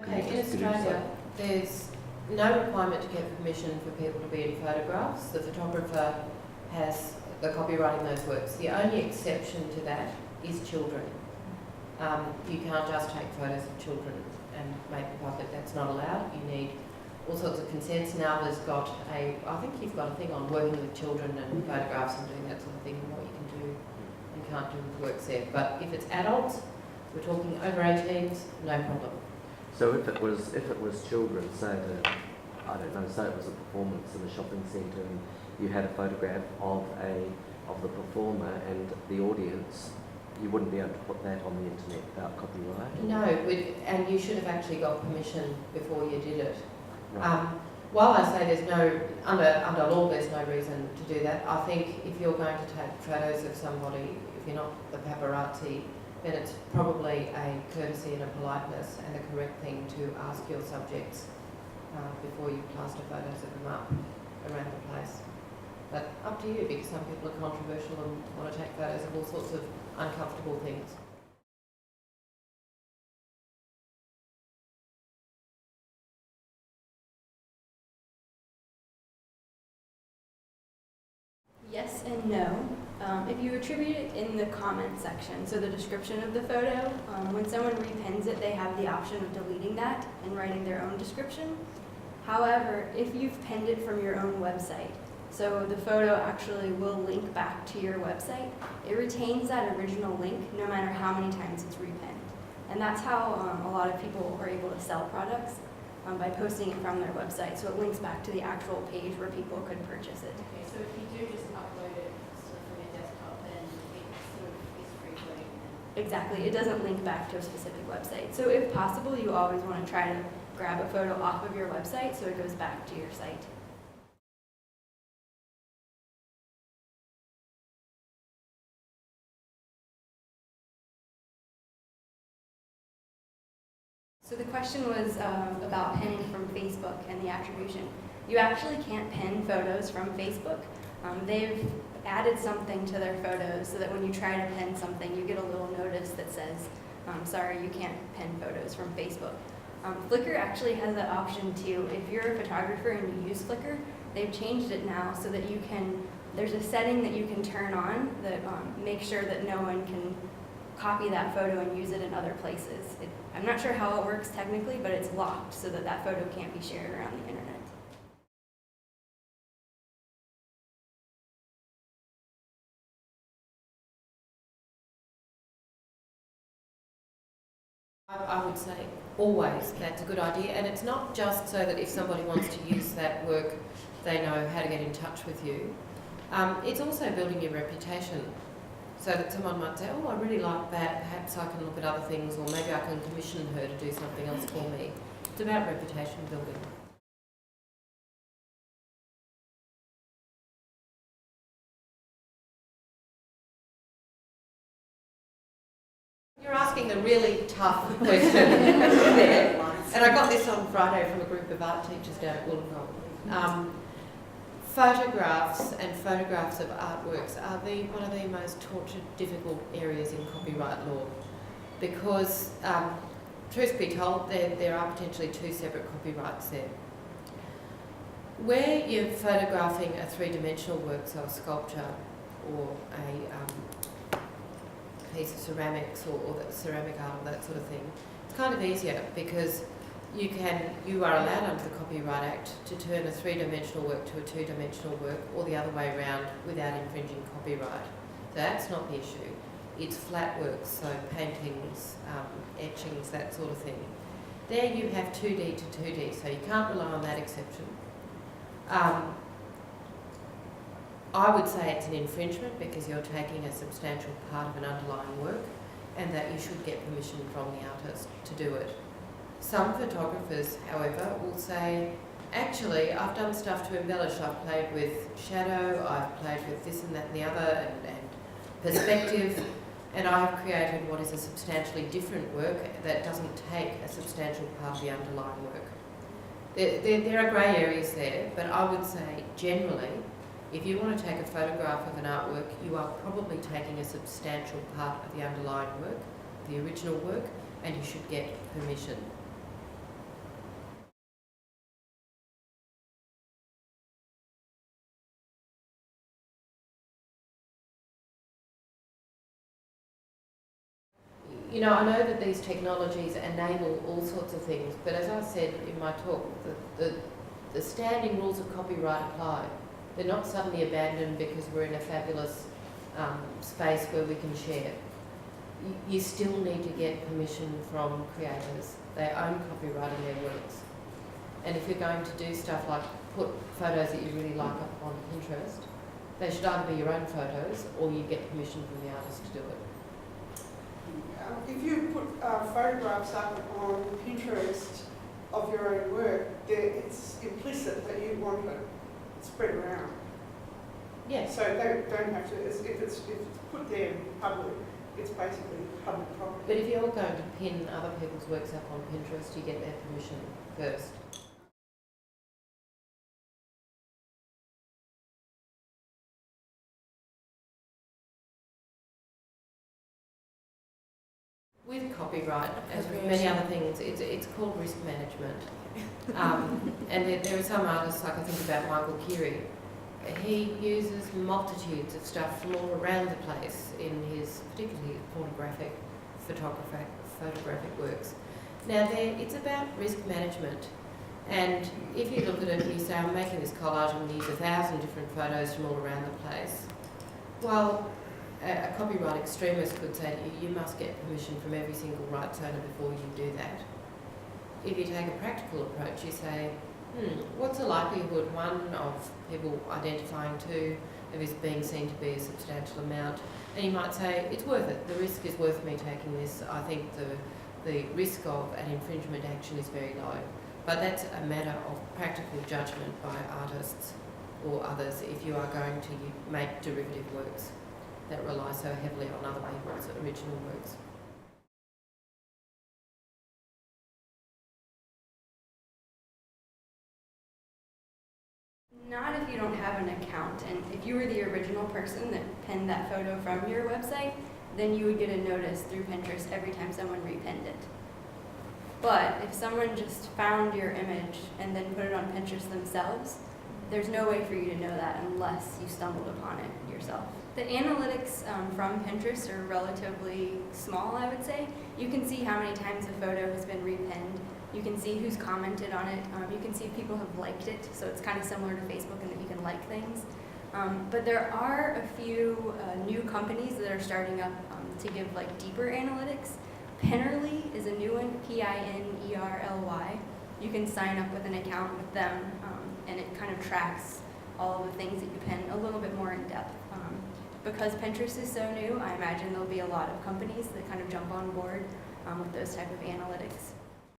Okay, in Australia, there's no requirement to get permission for people to be in photographs. The photographer has the copyright in those works. The only exception to that is children. You can't just take photos of children and make them public. That's not allowed. You need all sorts of consents. NAVA's got I think you've got a thing on working with children and photographs and doing that sort of thing, and what you can do and can't do with works there. But if it's adults, we're talking over 18s, no problem. So if it was children, say say it was a performance in a shopping centre and you had a photograph of the performer and the audience, you wouldn't be able to put that on the internet without copyright? No, and you should have actually got permission before you did it. Right. While I say there's no, under law there's no reason to do that, I think if you're going to take photos of somebody, if you're not the paparazzi, then it's probably a courtesy and a politeness and the correct thing to ask your subjects before you plaster photos of them up around the place. But up to you, because some people are controversial and want to take photos of all sorts of uncomfortable things. Yes and no. If you attribute it in the comment section, so the description of the photo, when someone repins it, they have the option of deleting that and writing their own description. However, if you've pinned it from your own website, so the photo actually will link back to your website, it retains that original link no matter how many times it's repinned. And that's how a lot of people are able to sell products, by posting it from their website. So it links back to the actual page where people could purchase it. Okay, so if you do just upload it sort of from your desktop, then it sort of is free floating. Exactly, it doesn't link back to a specific website. So if possible, you always want to try to grab a photo off of your website so it goes back to your site. So the question was about pinning from Facebook and the attribution. You actually can't pin photos from Facebook. They've added something to their photos so that when you try to pin something, you get a little notice that says, sorry, you can't pin photos from Facebook. Flickr actually has that option too. If you're a photographer and you use Flickr, they've changed it now so that you can, there's a setting that you can turn on that makes sure that no one can copy that photo and use it in other places. I'm not sure how it works technically, but it's locked so that that photo can't be shared around the internet. I would say always that's a good idea, and it's not just so that if somebody wants to use that work, they know how to get in touch with you. It's also building your reputation, so that someone might say, oh, I really like that, perhaps I can look at other things, or maybe I can commission her to do something else for me. It's about reputation building. You're asking a really tough question there. And I got this on Friday from a group of art teachers down at Wollongong. Photographs and photographs of artworks are one of the most tortured, difficult areas in copyright law, because, truth be told, there are potentially two separate copyrights there. Where you're photographing a three-dimensional work, so a sculpture or a piece of ceramics or that ceramic art or that sort of thing, it's kind of easier because you are allowed under the Copyright Act to turn a three-dimensional work to a two-dimensional work or the other way around without infringing copyright. So that's not the issue. It's flat works, so paintings, etchings, that sort of thing. There you have 2D to 2D, so you can't rely on that exception. I would say it's an infringement because you're taking a substantial part of an underlying work, and that you should get permission from the artist to do it. Some photographers, however, will say, actually, I've done stuff to embellish. I've played with shadow, I've played with this and that and the other, and perspective, and I've created what is a substantially different work that doesn't take a substantial part of the underlying work. There are grey areas there, but I would say, generally, if you want to take a photograph of an artwork, you are probably taking a substantial part of the underlying work, the original work, and you should get permission. You know, I know that these technologies enable all sorts of things, but as I said in my talk, the standing rules of copyright apply. They're not suddenly abandoned because we're in a fabulous space where we can share. You still need to get permission from creators. They own copyright in their works. And if you're going to do stuff like put photos that you really like up on Pinterest, they should either be your own photos or you get permission from the artist to do it. If you put photographs up on Pinterest of your own work, it's implicit that you want it spread around. Yes. So they don't have to, if it's put there in public, it's basically public property. But if you're going to pin other people's works up on Pinterest, you get their permission first. With copyright, as with many other things, it's called risk management. And there are some artists, like I think about Michael Keary. He uses multitudes of stuff from all around the place in his, particularly pornographic photographic works. Now it's about risk management. And if you look at it and you say, I'm making this collage, I'm going to use 1,000 different photos from all around the place. Well, a copyright extremist could say to you, you must get permission from every single rights owner before you do that. If you take a practical approach, you say, what's the likelihood, one, of people identifying, two, of this being seen to be a substantial amount? And you might say, it's worth it. The risk is worth me taking this. I think the risk of an infringement action is very low. But that's a matter of practical judgment by artists or others if you are going to make derivative works that rely so heavily on other people's original works. Not if you don't have an account, and if you were the original person that pinned that photo from your website, then you would get a notice through Pinterest every time someone repinned it. But if someone just found your image and then put it on Pinterest themselves, there's no way for you to know that unless you stumbled upon it yourself. The analytics from Pinterest are relatively small, I would say. You can see how many times a photo has been repinned. You can see who's commented on it. You can see if people have liked it, so it's kind of similar to Facebook in that you can like things. But there are a few new companies that are starting up to give like deeper analytics. Pinnerly is a new one, Pinerly. You can sign up with an account with them, and it kind of tracks all of the things that you pin a little bit more in depth. Because Pinterest is so new, I imagine there'll be a lot of companies that kind of jump on board with those type of analytics.